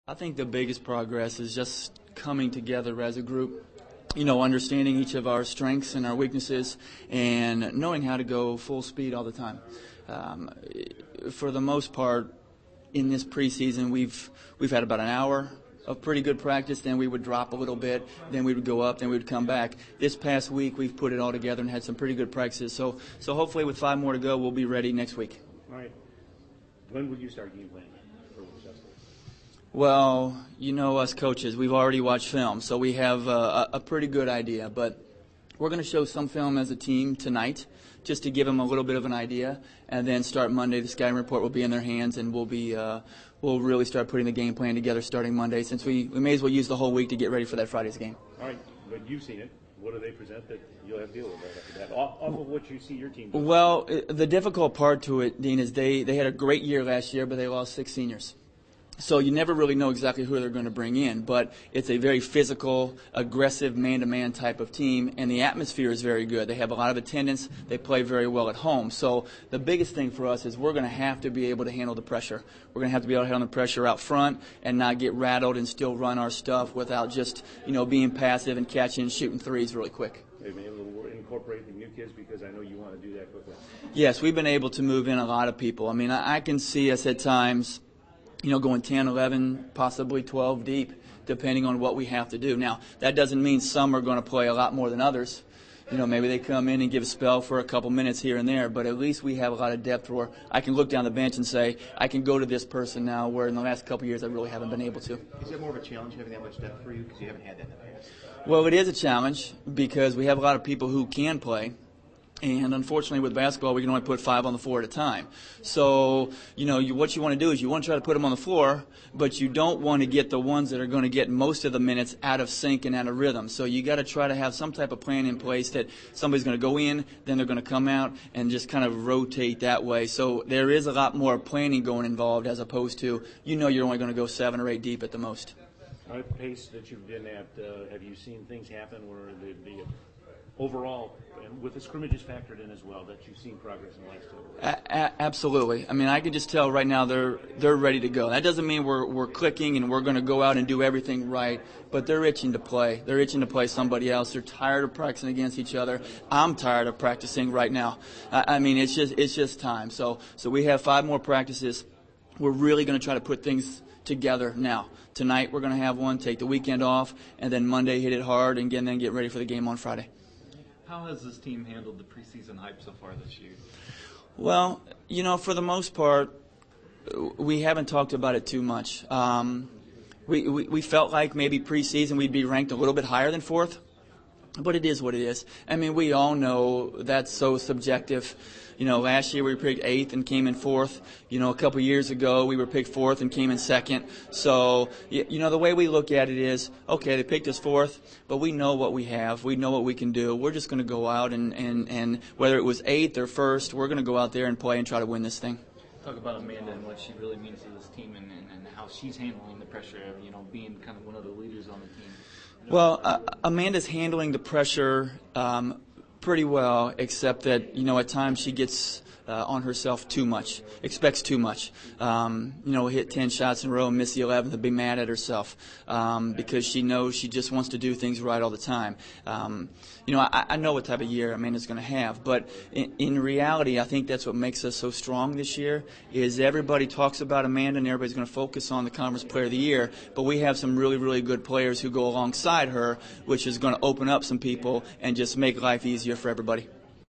I think the biggest progress is just coming together as a group, understanding each of our strengths and our weaknesses and knowing how to go full speed all the time. For the most part, in this preseason, we've had about an hour of pretty good practice, then we would drop a little bit, then we would go up, then we would come back. This past week, we've put it all together and had some pretty good practices. So hopefully with 5 more to go, we'll be ready next week. All right. When will you start game planning for Winchester? Well, us coaches, we've already watched film, so we have a pretty good idea. But we're going to show some film as a team tonight just to give them a little bit of an idea, and then start Monday. The scouting report will be in their hands, and we'll really start putting the game plan together starting Monday, since we may as well use the whole week to get ready for that Friday's game. All right, but you've seen it. What do they present that you'll have to deal with right after that, off of what you see your team doing? Well, the difficult part to it, Dean, is they had a great year last year, but they lost 6 seniors. So you never really know exactly who they're going to bring in, but it's a very physical, aggressive, man-to-man type of team, and the atmosphere is very good. They have a lot of attendance. They play very well at home. So the biggest thing for us is we're going to have to be able to handle the pressure. We're going to have to be able to handle the pressure out front and not get rattled and still run our stuff without just, being passive and catching and shooting threes really quick. Have you been able to incorporate the new kids, because I know you want to do that quickly? Yes, we've been able to move in a lot of people. I mean, I can see us at times going 10, 11, possibly 12 deep, depending on what we have to do. Now, that doesn't mean some are going to play a lot more than others. Maybe they come in and give a spell for a couple minutes here and there, but at least we have a lot of depth where I can look down the bench and say, I can go to this person now, where in the last couple of years I really haven't been able to. Is it more of a challenge having that much depth for you, because you haven't had that in the past? Well, it is a challenge because we have a lot of people who can play. And unfortunately, with basketball, we can only put 5 on the floor at a time. So, what you want to do is you want to try to put them on the floor, but you don't want to get the ones that are going to get most of the minutes out of sync and out of rhythm. So you got to try to have some type of plan in place that somebody's going to go in, then they're going to come out, and just kind of rotate that way. So there is a lot more planning going involved, as opposed to, you're only going to go 7 or 8 deep at the most. At the pace that you've been at, have you seen things happen where the overall, and with the scrimmages factored in as well, that you've seen progress in the last 2 weeks? Absolutely. I mean, I can just tell right now they're ready to go. That doesn't mean we're clicking and we're going to go out and do everything right, but they're itching to play. They're itching to play somebody else. They're tired of practicing against each other. I'm tired of practicing right now. I mean, it's just time. So we have 5 more practices. We're really going to try to put things together now. Tonight we're going to have one, take the weekend off, and then Monday hit it hard, and then get ready for the game on Friday. How has this team handled the preseason hype so far this year? Well, for the most part, we haven't talked about it too much. We felt like maybe preseason we'd be ranked a little bit higher than 4th, but it is what it is. I mean, we all know that's so subjective. Last year we were picked 8th and came in 4th. A couple years ago we were picked 4th and came in 2nd. So, the way we look at it is, okay, they picked us 4th, but we know what we have. We know what we can do. We're just going to go out and whether it was 8th or 1st, we're going to go out there and play and try to win this thing. Talk about Amanda and what she really means to this team, and how she's handling the pressure of, being kind of one of the leaders on the team. Well, Amanda's handling the pressure pretty well, except that, at times she gets on herself too much, expects too much. Hit 10 shots in a row and miss the 11th and be mad at herself because she knows she just wants to do things right all the time. I know what type of year Amanda's going to have, but in reality, I think that's what makes us so strong this year, is everybody talks about Amanda and everybody's going to focus on the Conference Player of the Year, but we have some really, really good players who go alongside her, which is going to open up some people and just make life easier for everybody.